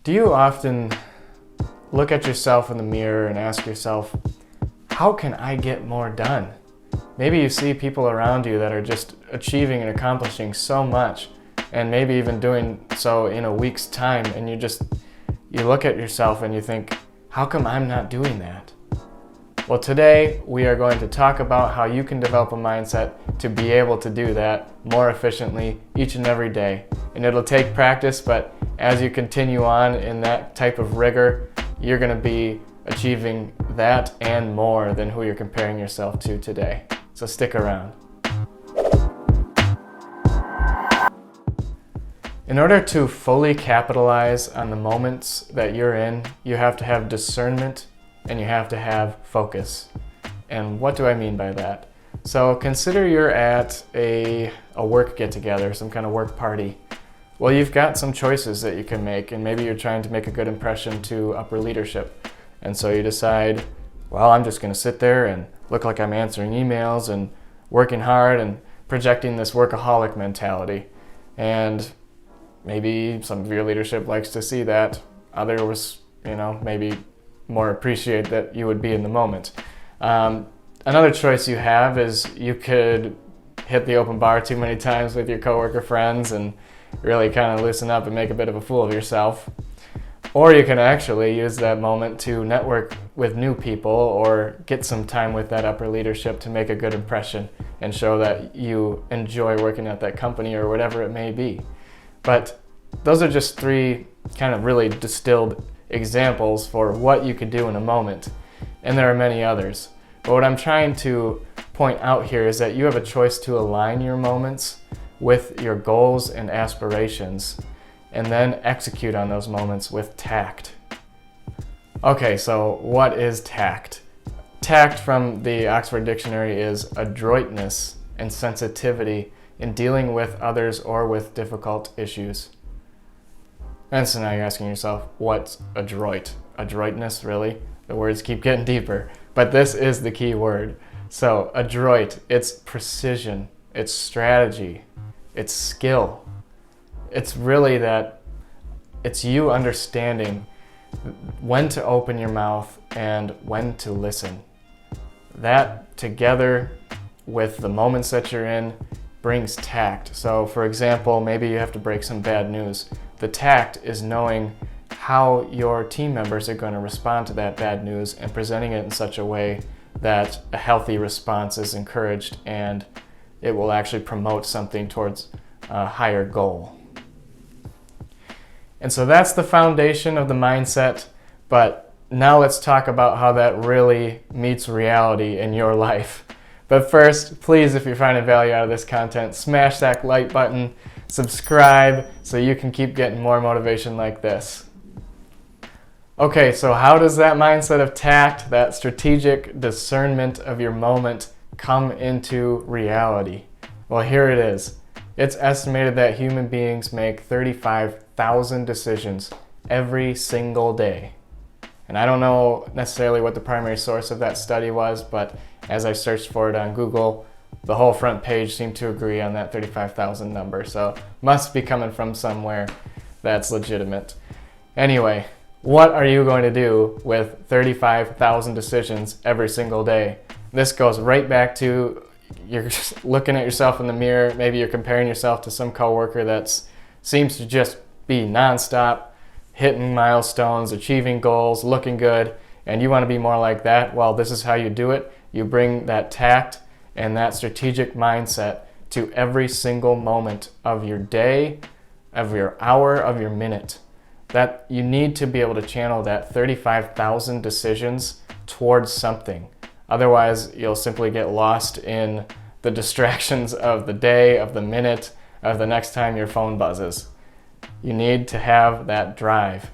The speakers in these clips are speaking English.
Do you often look at yourself in the mirror and ask yourself, how can I get more done? Maybe you see people around you that are just achieving and accomplishing so much, and maybe even doing so in a week's time, and you look at yourself and you think, how come I'm not doing that? Well, today we are going to talk about how you can develop a mindset to be able to do that more efficiently each and every day. And it'll take practice, but as you continue on in that type of rigor, you're going to be achieving that and more than who you're comparing yourself to today. So stick around. In order to fully capitalize on the moments that you're in, you have to have discernment and you have to have focus. And what do I mean by that? So consider you're at a work get-together, some kind of work party. Well, you've got some choices that you can make, and maybe you're trying to make a good impression to upper leadership. And so you decide, well, I'm just going to sit there and look like I'm answering emails and working hard and projecting this workaholic mentality. And maybe some of your leadership likes to see that. Others, maybe more appreciate that you would be in the moment. Another choice you have is you could hit the open bar too many times with your coworker friends and really kind of loosen up and make a bit of a fool of yourself. Or you can actually use that moment to network with new people or get some time with that upper leadership to make a good impression and show that you enjoy working at that company or whatever it may be. But those are just three kind of really distilled examples for what you could do in a moment. And there are many others. But what I'm trying to point out here is that you have a choice to align your moments with your goals and aspirations, and then execute on those moments with tact. Okay, so what is tact? Tact from the Oxford Dictionary is adroitness and sensitivity in dealing with others or with difficult issues. And so now you're asking yourself, what's adroit? Adroitness, really? The words keep getting deeper, but this is the key word. So adroit, it's precision, it's strategy, it's skill. It's really that it's you understanding when to open your mouth and when to listen. That together with the moments that you're in brings tact. So for example, maybe you have to break some bad news. The tact is knowing how your team members are going to respond to that bad news and presenting it in such a way that a healthy response is encouraged and it will actually promote something towards a higher goal. And so that's the foundation of the mindset, but now let's talk about how that really meets reality in your life. But first, please, if you're finding value out of this content, smash that like button, subscribe so you can keep getting more motivation like this. Okay, so how does that mindset of tact, that strategic discernment of your moment, come into reality? Well, here it is. It's estimated that human beings make 35,000 decisions every single day. And I don't know necessarily what the primary source of that study was, but as I searched for it on Google, the whole front page seemed to agree on that 35,000 number. So must be coming from somewhere that's legitimate. Anyway, what are you going to do with 35,000 decisions every single day? This goes right back to you're just looking at yourself in the mirror. Maybe you're comparing yourself to some coworker that seems to just be nonstop, hitting milestones, achieving goals, looking good, and you want to be more like that. Well, this is how you do it. You bring that tact and that strategic mindset to every single moment of your day, of your hour, of your minute. That you need to be able to channel that 35,000 decisions towards something. Otherwise, you'll simply get lost in the distractions of the day, of the minute, of the next time your phone buzzes. You need to have that drive.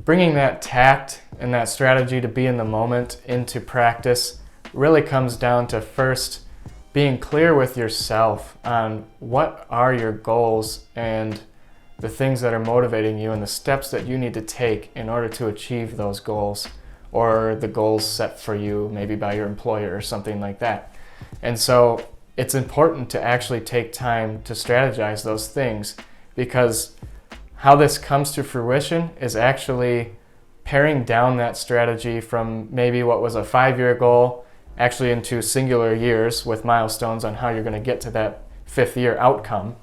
Bringing that tact and that strategy to be in the moment into practice really comes down to first being clear with yourself on what are your goals and the things that are motivating you and the steps that you need to take in order to achieve those goals, or the goals set for you maybe by your employer or something like that. And so it's important to actually take time to strategize those things, because how this comes to fruition is actually paring down that strategy from maybe what was a 5-year goal actually into singular years with milestones on how you're going to get to that 5th year outcome,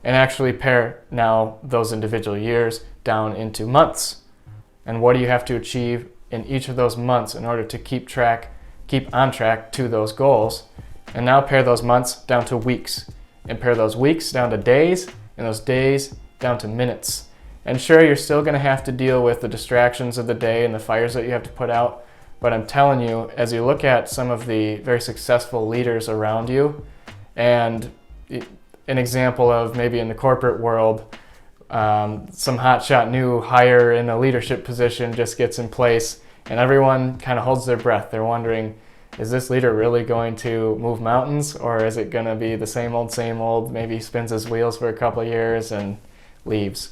and actually pare now those individual years down into months. And what do you have to achieve in each of those months in order to keep on track to those goals? And now pare those months down to weeks, and pare those weeks down to days, and those days down to minutes. And sure, you're still going to have to deal with the distractions of the day and the fires that you have to put out, but I'm telling you, as you look at some of the very successful leaders around you, and an example of maybe in the corporate world, some hotshot new hire in a leadership position just gets in place, and everyone kind of holds their breath. They're wondering, is this leader really going to move mountains, or is it going to be the same old, maybe spins his wheels for a couple of years and leaves?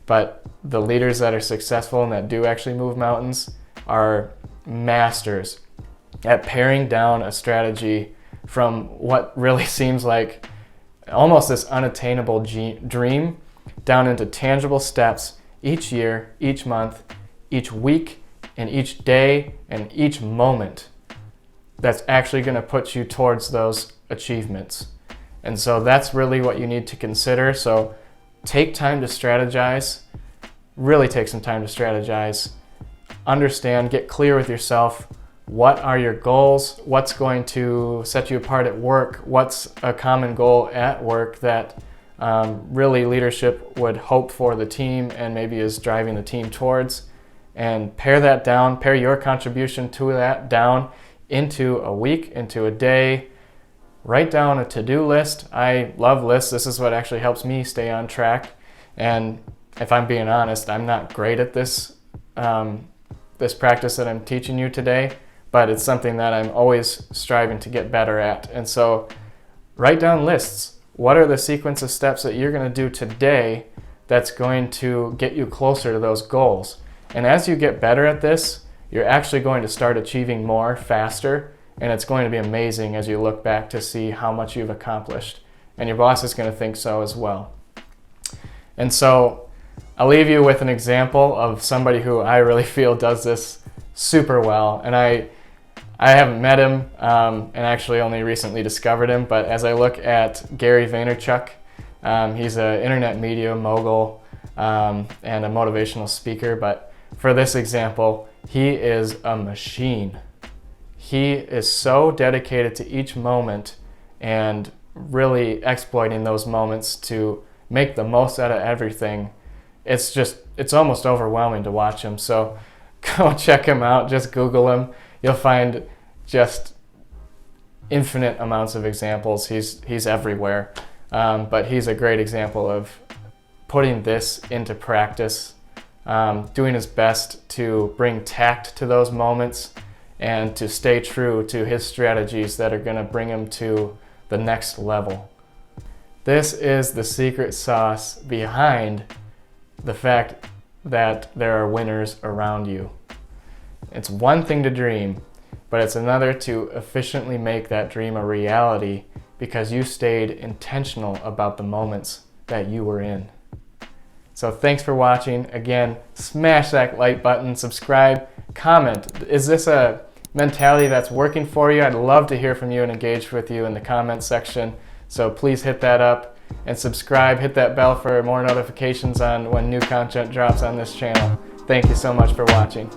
But the leaders that are successful and that do actually move mountains are masters at paring down a strategy from what really seems like almost this unattainable dream down into tangible steps each year, each month, each week, and each day, and each moment that's actually going to put you towards those achievements. And so that's really what you need to consider. So take time to strategize, really take some time to strategize, understand, get clear with yourself. What are your goals? What's going to set you apart at work? What's a common goal at work that really leadership would hope for the team and maybe is driving the team towards? And pare that down, pare your contribution to that down into a week, into a day. Write down a to-do list. I love lists. This is what actually helps me stay on track. And if I'm being honest, I'm not great at this this practice that I'm teaching you today, but it's something that I'm always striving to get better at. And so write down lists. What are the sequence of steps that you're going to do today that's going to get you closer to those goals? And as you get better at this, you're actually going to start achieving more faster, and it's going to be amazing as you look back to see how much you've accomplished. And your boss is going to think so as well. And so I'll leave you with an example of somebody who I really feel does this super well. And I haven't met him and actually only recently discovered him, but as I look at Gary Vaynerchuk, he's an internet media mogul and a motivational speaker, but for this example, he is a machine. He is so dedicated to each moment and really exploiting those moments to make the most out of everything. It's almost overwhelming to watch him. So go check him out, just Google him. You'll find just infinite amounts of examples. He's everywhere. But he's a great example of putting this into practice, doing his best to bring tact to those moments and to stay true to his strategies that are going to bring him to the next level. This is the secret sauce behind the fact that there are winners around you. It's one thing to dream, but it's another to efficiently make that dream a reality because you stayed intentional about the moments that you were in. So thanks for watching. Again, smash that like button, subscribe, comment. Is this a mentality that's working for you? I'd love to hear from you and engage with you in the comment section. So please hit that up and subscribe. Hit that bell for more notifications on when new content drops on this channel. Thank you so much for watching.